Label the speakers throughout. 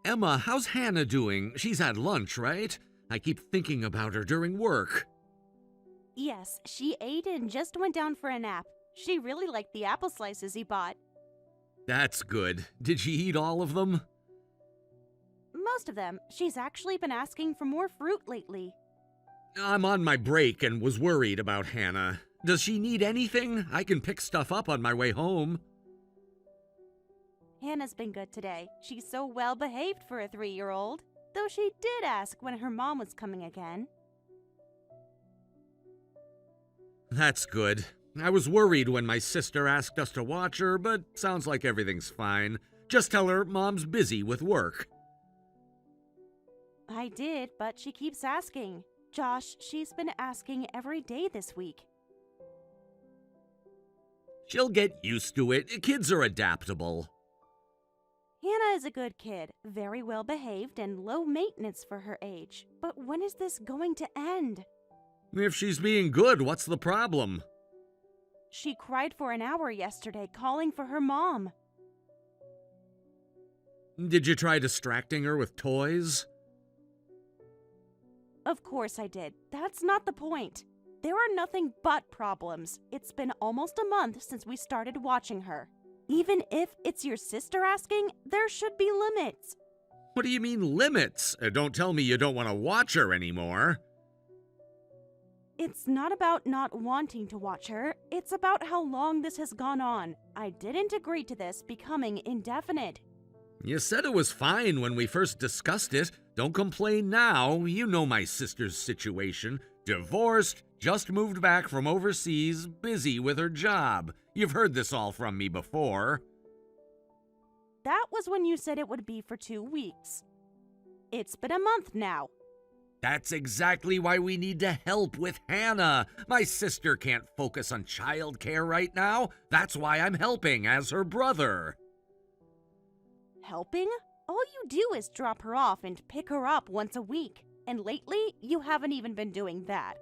Speaker 1: Emma, how's Hannah doing? She's had lunch, right? I keep thinking about her during work.
Speaker 2: Yes, she ate and just went down for a nap. She really liked the apple slices he bought.
Speaker 1: That's good. Did she eat all of them?
Speaker 2: Most of them. She's actually been asking for more fruit lately.
Speaker 1: I'm on my break and was worried about Hannah. Does she need anything? I can pick stuff up on my way home.
Speaker 2: Hannah's been good today. She's so well behaved for a 3-year-old. Though she did ask when her mom was coming again.
Speaker 1: That's good. I was worried when my sister asked us to watch her, but sounds like everything's fine. Just tell her Mom's busy with work.
Speaker 2: I did, but she keeps asking. Josh, she's been asking every day this week.
Speaker 1: She'll get used to it. Kids are adaptable.
Speaker 2: Hannah is a good kid, very well behaved and low maintenance for her age. But when is this going to end?
Speaker 1: If she's being good, what's the problem?
Speaker 2: She cried for an hour yesterday, calling for her mom.
Speaker 1: Did you try distracting her with toys?
Speaker 2: Of course I did. That's not the point. There are nothing but problems. It's been almost a month since we started watching her. Even if it's your sister asking, there should be limits.
Speaker 1: What do you mean limits? Don't tell me you don't want to watch her anymore.
Speaker 2: It's not about not wanting to watch her. It's about how long this has gone on. I didn't agree to this becoming indefinite.
Speaker 1: You said it was fine when we first discussed it. Don't complain now. You know my sister's situation. Divorced, just moved back from overseas, busy with her job. You've heard this all from me before.
Speaker 2: That was when you said it would be for 2 weeks. It's been a month now.
Speaker 1: That's exactly why we need to help with Hannah. My sister can't focus on childcare right now. That's why I'm helping as her brother.
Speaker 2: Helping? All you do is drop her off and pick her up once a week. And lately, you haven't even been doing that.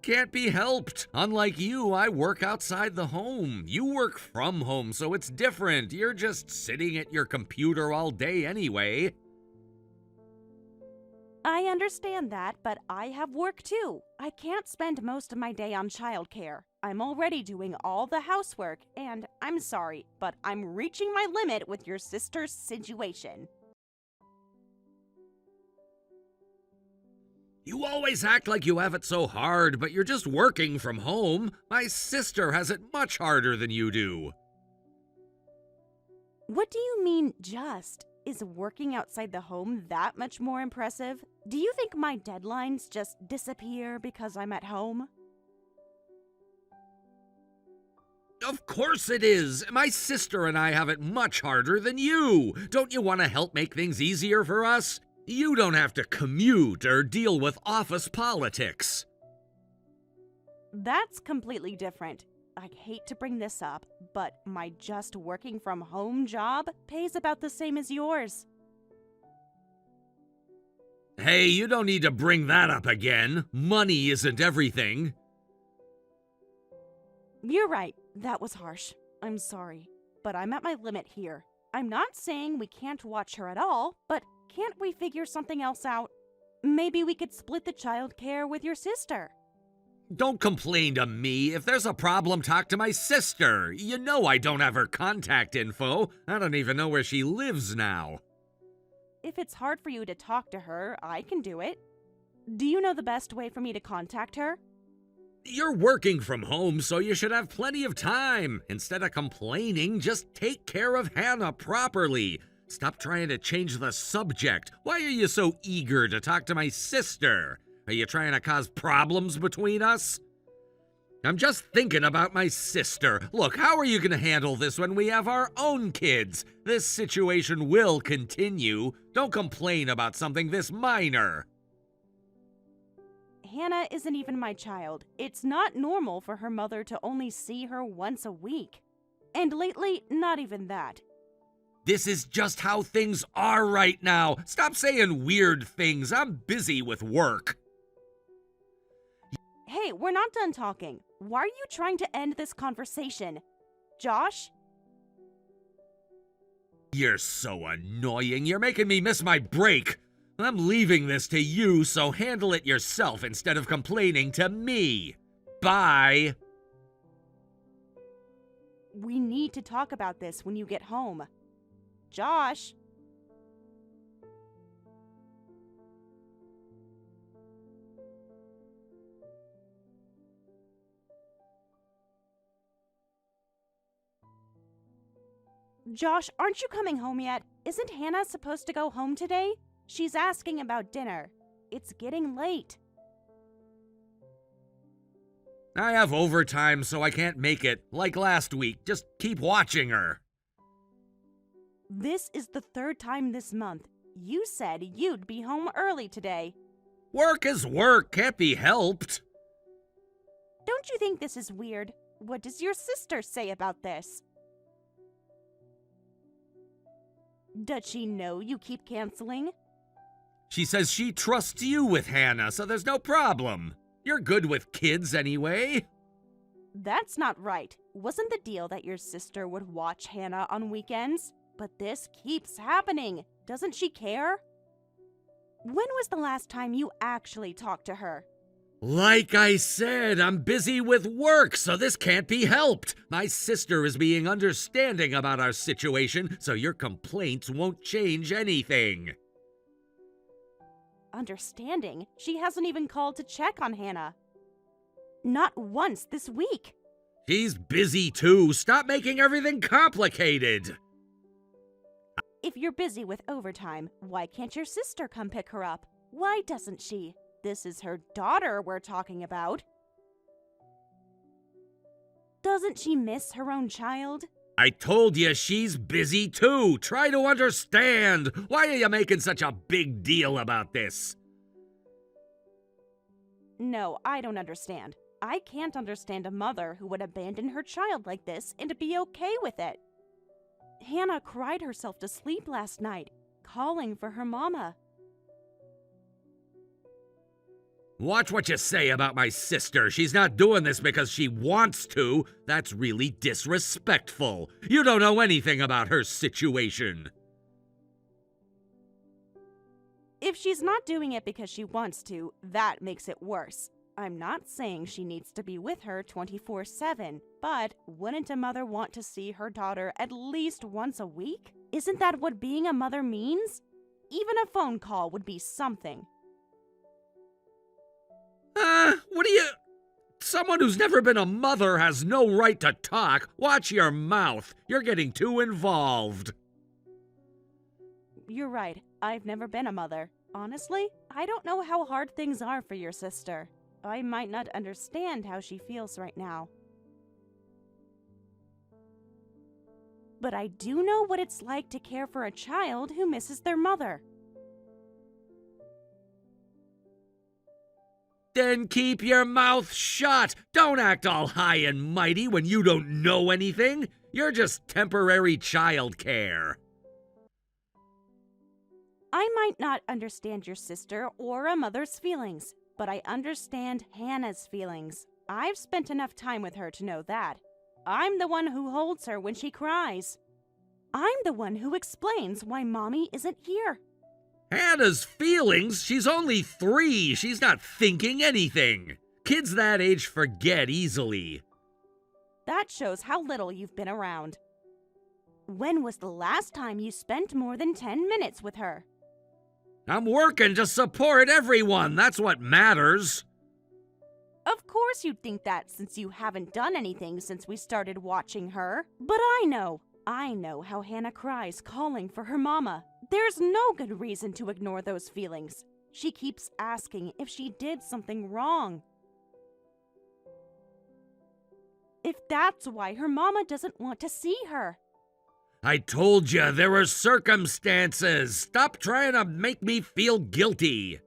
Speaker 1: Can't be helped. Unlike you, I work outside the home. You work from home, so it's different. You're just sitting at your computer all day anyway.
Speaker 2: I understand that, but I have work too. I can't spend most of my day on childcare. I'm already doing all the housework, and I'm sorry, but I'm reaching my limit with your sister's situation.
Speaker 1: You always act like you have it so hard, but you're just working from home. My sister has it much harder than you do.
Speaker 2: What do you mean, just? Is working outside the home that much more impressive? Do you think my deadlines just disappear because I'm at home?
Speaker 1: Of course it is. My sister and I have it much harder than you. Don't you want to help make things easier for us? You don't have to commute or deal with office politics.
Speaker 2: That's completely different. I hate to bring this up, but my just working from home job pays about the same as yours.
Speaker 1: Hey, you don't need to bring that up again. Money isn't everything.
Speaker 2: You're right, that was harsh. I'm sorry, but I'm at my limit here. I'm not saying we can't watch her at all, but can't we figure something else out? Maybe we could split the childcare with your sister.
Speaker 1: Don't complain to me. If there's a problem, talk to my sister. You know I don't have her contact info. I don't even know where she lives now.
Speaker 2: If it's hard for you to talk to her, I can do it. Do you know the best way for me to contact her?
Speaker 1: You're working from home, so you should have plenty of time. Instead of complaining, just take care of Hannah properly. Stop trying to change the subject. Why are you so eager to talk to my sister? Are you trying to cause problems between us? I'm just thinking about my sister. Look, how are you going to handle this when we have our own kids? This situation will continue. Don't complain about something this minor.
Speaker 2: Hannah isn't even my child. It's not normal for her mother to only see her once a week. And lately, not even that.
Speaker 1: This is just how things are right now. Stop saying weird things. I'm busy with work.
Speaker 2: Hey, we're not done talking. Why are you trying to end this conversation? Josh?
Speaker 1: You're so annoying. You're making me miss my break. I'm leaving this to you, so handle it yourself instead of complaining to me. Bye.
Speaker 2: We need to talk about this when you get home. Josh? Josh, aren't you coming home yet? Isn't Hannah supposed to go home today? She's asking about dinner. It's getting late.
Speaker 1: I have overtime, so I can't make it. Like last week, just keep watching her.
Speaker 2: This is the third time this month. You said you'd be home early today.
Speaker 1: Work is work, can't be helped.
Speaker 2: Don't you think this is weird? What does your sister say about this? Does she know you keep canceling?
Speaker 1: She says she trusts you with Hannah, so there's no problem. You're good with kids anyway.
Speaker 2: That's not right. Wasn't the deal that your sister would watch Hannah on weekends? But this keeps happening. Doesn't she care? When was the last time you actually talked to her?
Speaker 1: Like I said, I'm busy with work, so this can't be helped. My sister is being understanding about our situation, so your complaints won't change anything.
Speaker 2: Understanding? She hasn't even called to check on Hannah. Not once this week.
Speaker 1: She's busy too. Stop making everything complicated.
Speaker 2: If you're busy with overtime, why can't your sister come pick her up? Why doesn't she? This is her daughter we're talking about. Doesn't she miss her own child?
Speaker 1: I told you she's busy too. Try to understand. Why are you making such a big deal about this?
Speaker 2: No, I don't understand. I can't understand a mother who would abandon her child like this and be okay with it. Hannah cried herself to sleep last night, calling for her mama.
Speaker 1: Watch what you say about my sister. She's not doing this because she wants to. That's really disrespectful. You don't know anything about her situation.
Speaker 2: If she's not doing it because she wants to, that makes it worse. I'm not saying she needs to be with her 24/7, but wouldn't a mother want to see her daughter at least once a week? Isn't that what being a mother means? Even a phone call would be something.
Speaker 1: What do you... Someone who's never been a mother has no right to talk. Watch your mouth. You're getting too involved.
Speaker 2: You're right. I've never been a mother. Honestly, I don't know how hard things are for your sister. I might not understand how she feels right now. But I do know what it's like to care for a child who misses their mother.
Speaker 1: Then keep your mouth shut. Don't act all high and mighty when you don't know anything. You're just temporary childcare.
Speaker 2: I might not understand your sister or a mother's feelings, but I understand Hannah's feelings. I've spent enough time with her to know that. I'm the one who holds her when she cries. I'm the one who explains why Mommy isn't here.
Speaker 1: Hannah's feelings? She's only 3. She's not thinking anything. Kids that age forget easily.
Speaker 2: That shows how little you've been around. When was the last time you spent more than 10 minutes with her?
Speaker 1: I'm working to support everyone. That's what matters.
Speaker 2: Of course you'd think that since you haven't done anything since we started watching her. But I know how Hannah cries calling for her mama. There's no good reason to ignore those feelings. She keeps asking if she did something wrong. If that's why her mama doesn't want to see her.
Speaker 1: I told you there were circumstances. Stop trying to make me feel guilty.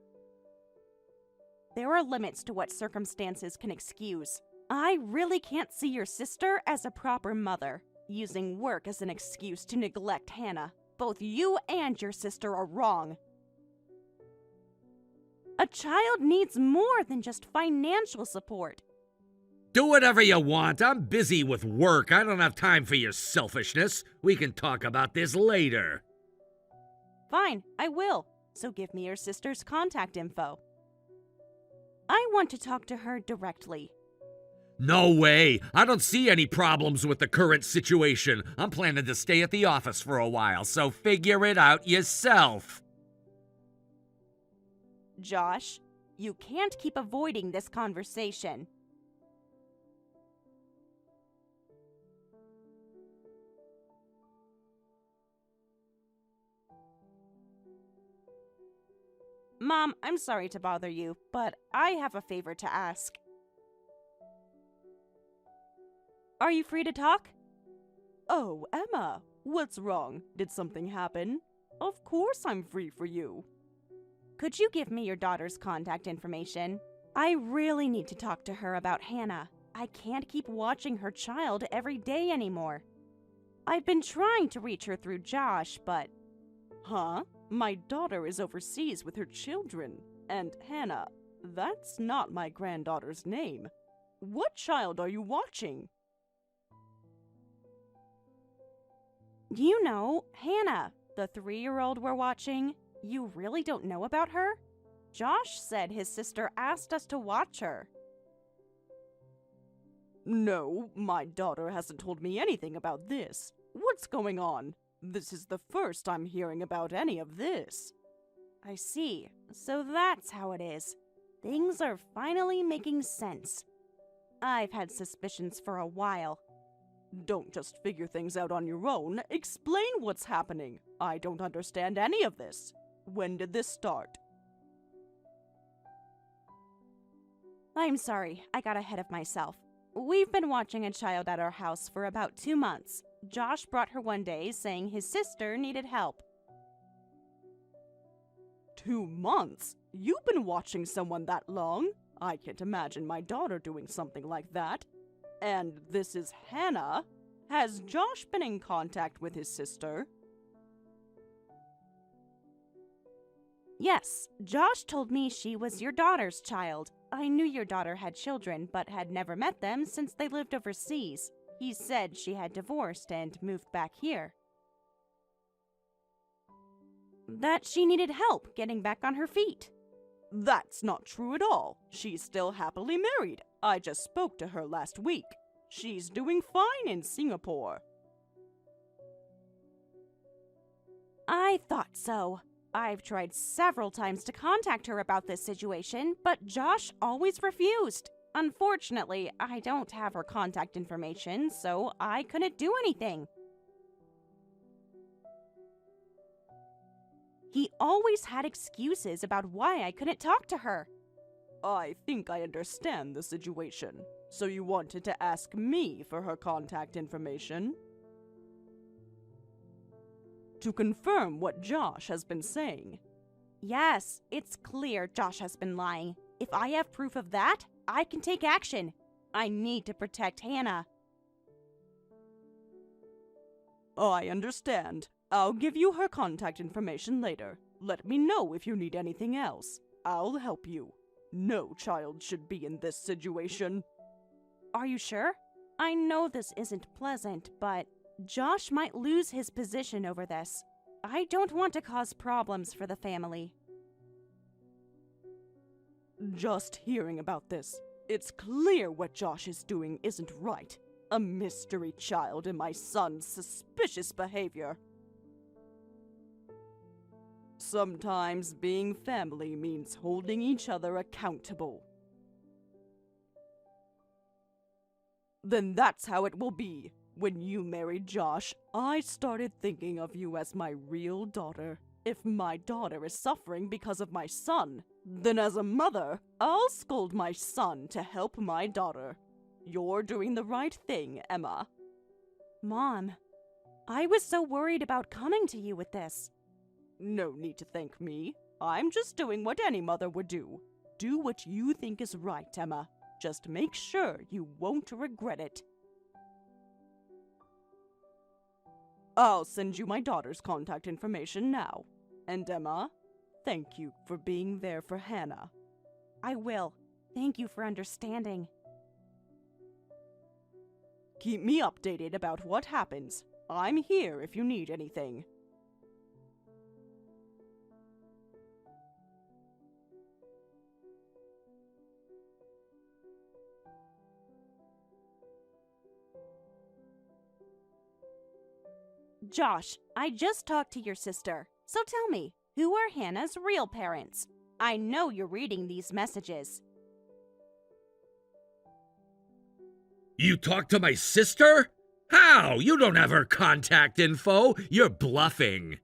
Speaker 2: There are limits to what circumstances can excuse. I really can't see your sister as a proper mother, using work as an excuse to neglect Hannah. Both you and your sister are wrong. A child needs more than just financial support.
Speaker 1: Do whatever you want. I'm busy with work. I don't have time for your selfishness. We can talk about this later.
Speaker 2: Fine, I will. So give me your sister's contact info. I want to talk to her directly.
Speaker 1: No way. I don't see any problems with the current situation. I'm planning to stay at the office for a while, so figure it out yourself.
Speaker 2: Josh, you can't keep avoiding this conversation. Mom, I'm sorry to bother you, but I have a favor to ask. Are you free to talk? Oh, Emma, what's wrong? Did something happen? Of course I'm free for you. Could you give me your daughter's contact information? I really need to talk to her about Hannah. I can't keep watching her child every day anymore. I've been trying to reach her through Josh, but... Huh? My daughter is overseas with her children. And Hannah, that's not my granddaughter's name. What child are you watching? You know, Hannah, the 3-year-old we're watching. You really don't know about her? Josh said his sister asked us to watch her. No, my daughter hasn't told me anything about this. What's going on? This is the first I'm hearing about any of this. I see. So that's how it is. Things are finally making sense. I've had suspicions for a while. Don't just figure things out on your own. Explain what's happening. I don't understand any of this. When did this start? I'm sorry, I got ahead of myself. We've been watching a child at our house for about 2 months. Josh brought her one day saying his sister needed help. 2 months? You've been watching someone that long? I can't imagine my daughter doing something like that. And this is Hannah? Has Josh been in contact with his sister? Yes, Josh told me she was your daughter's child. I knew your daughter had children, but had never met them since they lived overseas. He said she had divorced and moved back here. That she needed help getting back on her feet. That's not true at all. She's still happily married. I just spoke to her last week. She's doing fine in Singapore. I thought so. I've tried several times to contact her about this situation, but Josh always refused. Unfortunately, I don't have her contact information, so I couldn't do anything. He always had excuses about why I couldn't talk to her. I think I understand the situation. So you wanted to ask me for her contact information? To confirm what Josh has been saying. Yes, it's clear Josh has been lying. If I have proof of that, I can take action. I need to protect Hannah. I understand. I'll give you her contact information later. Let me know if you need anything else. I'll help you. No child should be in this situation. Are you sure? I know this isn't pleasant, but Josh might lose his position over this. I don't want to cause problems for the family. Just hearing about this, it's clear what Josh is doing isn't right. A mystery child and my son's suspicious behavior. Sometimes being family means holding each other accountable. Then that's how it will be. When you married Josh, I started thinking of you as my real daughter. If my daughter is suffering because of my son, then as a mother, I'll scold my son to help my daughter. You're doing the right thing, Emma. Mom, I was so worried about coming to you with this. No need to thank me. I'm just doing what any mother would do. Do what you think is right, Emma. Just make sure you won't regret it. I'll send you my daughter's contact information now. And Emma, thank you for being there for Hannah. I will. Thank you for understanding. Keep me updated about what happens. I'm here if you need anything. Josh, I just talked to your sister. So tell me, who are Hannah's real parents? I know you're reading these messages.
Speaker 1: You talked to my sister? How? You don't have her contact info. You're bluffing.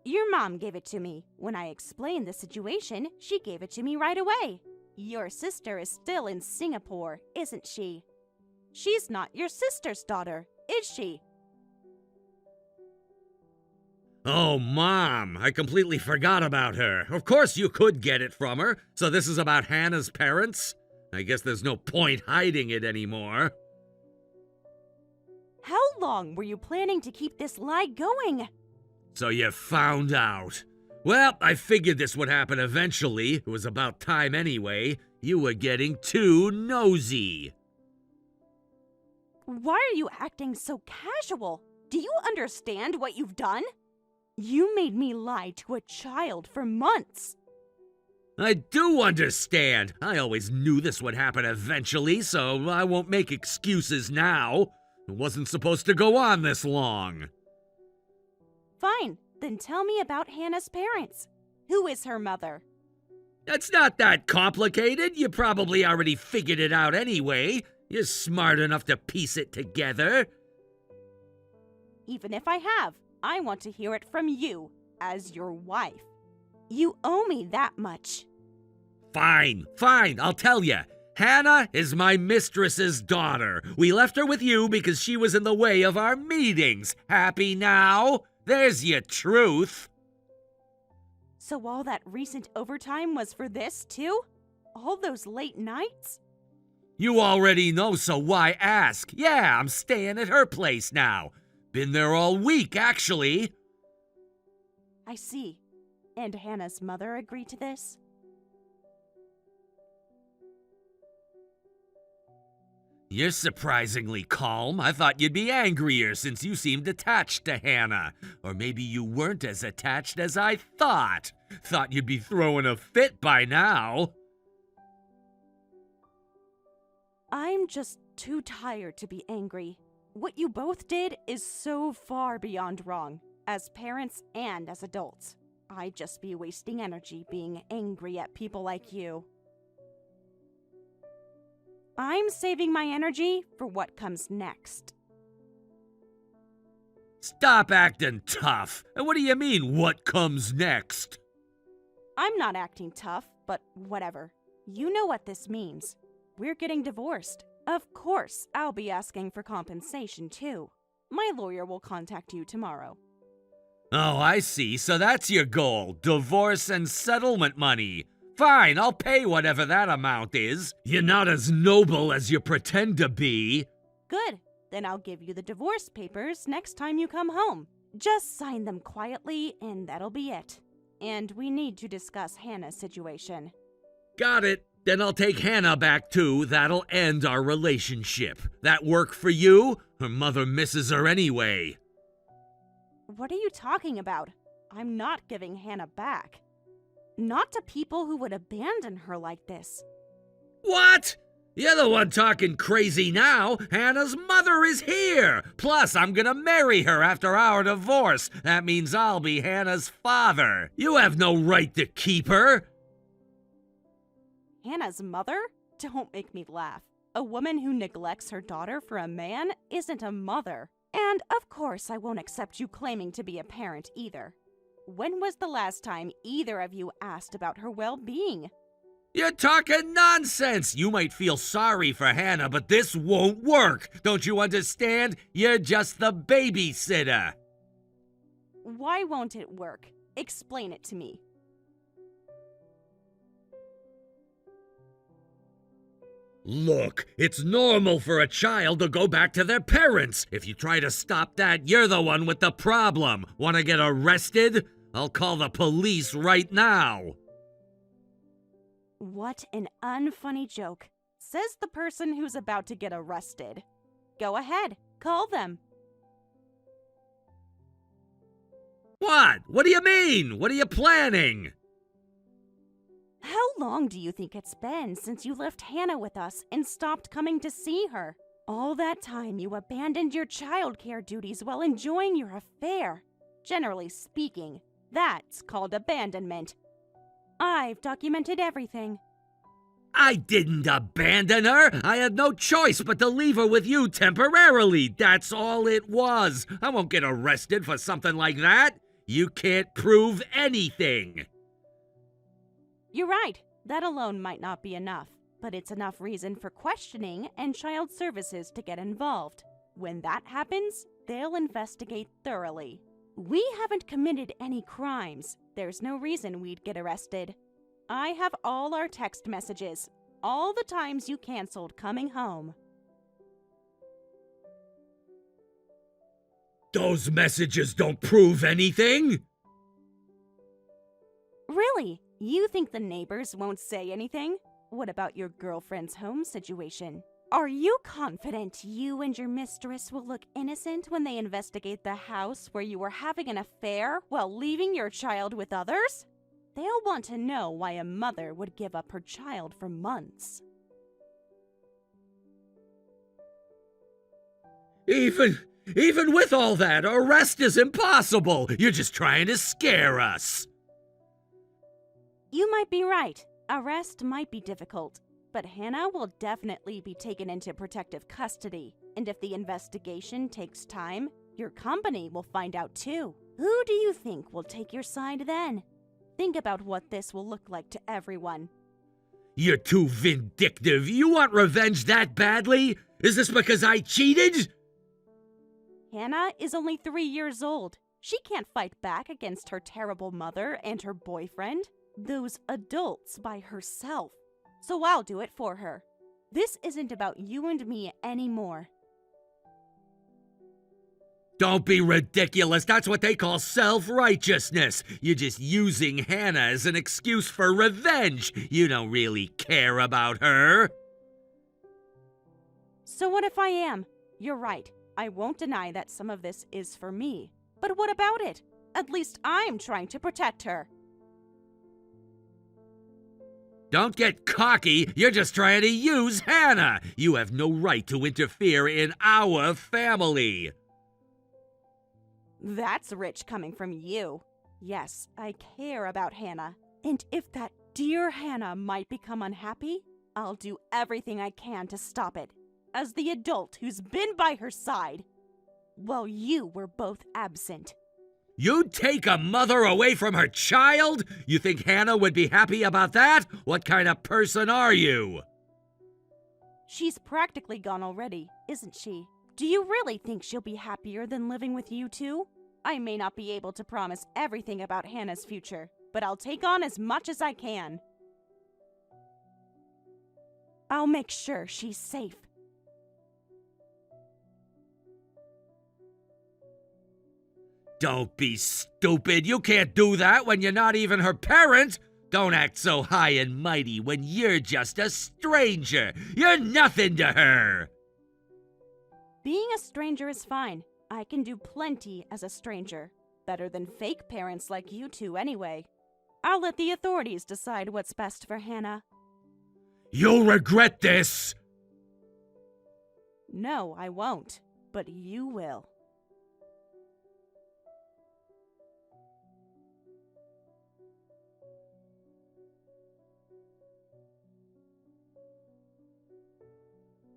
Speaker 2: Your mom gave it to me. When I explained the situation, she gave it to me right away. Your sister is still in Singapore, isn't she? She's not your sister's daughter, is she?
Speaker 1: Oh, Mom, I completely forgot about her. Of course you could get it from her. So this is about Hannah's parents? I guess there's no point hiding it anymore.
Speaker 2: How long were you planning to keep this lie going?
Speaker 1: So you found out. Well, I figured this would happen eventually. It was about time anyway. You were getting too nosy.
Speaker 2: Why are you acting so casual? Do you understand what you've done? You made me lie to a child for months.
Speaker 1: I do understand. I always knew this would happen eventually, so I won't make excuses now. It wasn't supposed to go on this long.
Speaker 2: Fine, then tell me about Hannah's parents. Who is her mother?
Speaker 1: It's not that complicated. You probably already figured it out anyway. You're smart enough to piece it together.
Speaker 2: Even if I have, I want to hear it from you, as your wife. You owe me that much.
Speaker 1: Fine, I'll tell you. Hannah is my mistress's daughter. We left her with you because she was in the way of our meetings. Happy now? There's your truth.
Speaker 2: So all that recent overtime was for this, too? All those late nights?
Speaker 1: You already know, so why ask? Yeah, I'm staying at her place now. Been there all week, actually.
Speaker 2: I see. And Hannah's mother agreed to this?
Speaker 1: You're surprisingly calm. I thought you'd be angrier since you seemed attached to Hannah. Or maybe you weren't as attached as I thought. Thought you'd be throwing a fit by now.
Speaker 2: I'm just too tired to be angry. What you both did is so far beyond wrong, as parents and as adults. I'd just be wasting energy being angry at people like you. I'm saving my energy for what comes next.
Speaker 1: Stop acting tough. And what do you mean, what comes next?
Speaker 2: I'm not acting tough, but whatever. You know what this means. We're getting divorced. Of course, I'll be asking for compensation too. My lawyer will contact you tomorrow.
Speaker 1: Oh, I see. So that's your goal. Divorce and settlement money. Fine, I'll pay whatever that amount is. You're not as noble as you pretend to be.
Speaker 2: Good. Then I'll give you the divorce papers next time you come home. Just sign them quietly and that'll be it. And we need to discuss Hannah's situation.
Speaker 1: Got it. Then I'll take Hannah back too. That'll end our relationship. That work for you? Her mother misses her anyway.
Speaker 2: What are you talking about? I'm not giving Hannah back. Not to people who would abandon her like this.
Speaker 1: What? You're the one talking crazy now. Hannah's mother is here. Plus, I'm gonna marry her after our divorce. That means I'll be Hannah's father. You have no right to keep her.
Speaker 2: Hannah's mother? Don't make me laugh. A woman who neglects her daughter for a man isn't a mother. And of course, I won't accept you claiming to be a parent either. When was the last time either of you asked about her well-being?
Speaker 1: You're talking nonsense. You might feel sorry for Hannah, but this won't work. Don't you understand? You're just the babysitter.
Speaker 2: Why won't it work? Explain it to me.
Speaker 1: Look, it's normal for a child to go back to their parents. If you try to stop that, you're the one with the problem. Want to get arrested? I'll call the police right now.
Speaker 2: What an unfunny joke. says the person who's about to get arrested. Go ahead, call them.
Speaker 1: What? What do you mean? What are you planning?
Speaker 2: How long do you think it's been since you left Hannah with us and stopped coming to see her? All that time you abandoned your childcare duties while enjoying your affair. Generally speaking, that's called abandonment. I've documented everything.
Speaker 1: I didn't abandon her. I had no choice but to leave her with you temporarily. That's all it was. I won't get arrested for something like that. You can't prove anything.
Speaker 2: You're right. That alone might not be enough, but it's enough reason for questioning and child services to get involved. When that happens, they'll investigate thoroughly. We haven't committed any crimes. There's no reason we'd get arrested. I have all our text messages, all the times you canceled coming home.
Speaker 1: Those messages don't prove anything.
Speaker 2: Really? You think the neighbors won't say anything? What about your girlfriend's home situation? Are you confident you and your mistress will look innocent when they investigate the house where you were having an affair while leaving your child with others? They'll want to know why a mother would give up her child for months.
Speaker 1: Even with all that, arrest is impossible. You're just trying to scare us.
Speaker 2: You might be right. Arrest might be difficult, but Hannah will definitely be taken into protective custody. And if the investigation takes time, your company will find out too. Who do you think will take your side then? Think about what this will look like to everyone.
Speaker 1: You're too vindictive. You want revenge that badly? Is this because I cheated?
Speaker 2: Hannah is only 3 years old. She can't fight back against her terrible mother and her boyfriend. Those adults by herself. So I'll do it for her. This isn't about you and me anymore.
Speaker 1: Don't be ridiculous. That's what they call self-righteousness. You're just using Hannah as an excuse for revenge. You don't really care about her.
Speaker 2: So what if I am? You're right. I won't deny that some of this is for me. But what about it? At least I'm trying to protect her.
Speaker 1: Don't get cocky. You're just trying to use Hannah. You have no right to interfere in our family.
Speaker 2: That's rich coming from you. Yes, I care about Hannah. And if that dear Hannah might become unhappy, I'll do everything I can to stop it. As the adult who's been by her side, while you were both absent.
Speaker 1: You'd take a mother away from her child? You think Hannah would be happy about that? What kind of person are you?
Speaker 2: She's practically gone already, isn't she? Do you really think she'll be happier than living with you two? I may not be able to promise everything about Hannah's future, but I'll take on as much as I can. I'll make sure she's safe.
Speaker 1: Don't be stupid. You can't do that when you're not even her parent. Don't act so high and mighty when you're just a stranger. You're nothing to her.
Speaker 2: Being a stranger is fine. I can do plenty as a stranger. Better than fake parents like you two anyway. I'll let the authorities decide what's best for Hannah.
Speaker 1: You'll regret this.
Speaker 2: No, I won't. But you will.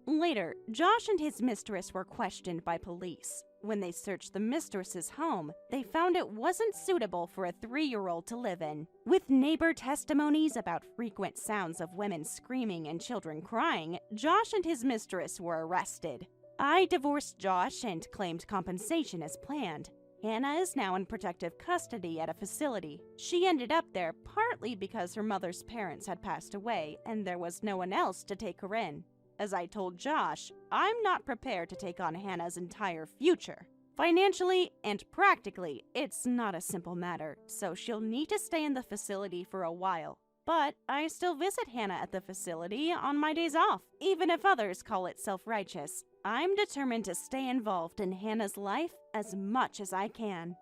Speaker 2: Later, Josh and his mistress were questioned by police. When they searched the mistress's home, they found it wasn't suitable for a 3-year-old to live in. With neighbor testimonies about frequent sounds of women screaming and children crying, Josh and his mistress were arrested. I divorced Josh and claimed compensation as planned. Hannah is now in protective custody at a facility. She ended up there partly because her mother's parents had passed away and there was no one else to take her in. As I told Josh, I'm not prepared to take on Hannah's entire future. Financially and practically, it's not a simple matter, so she'll need to stay in the facility for a while. but I still visit Hannah at the facility on my days off, even if others call it self-righteous. I'm determined to stay involved in Hannah's life as much as I can.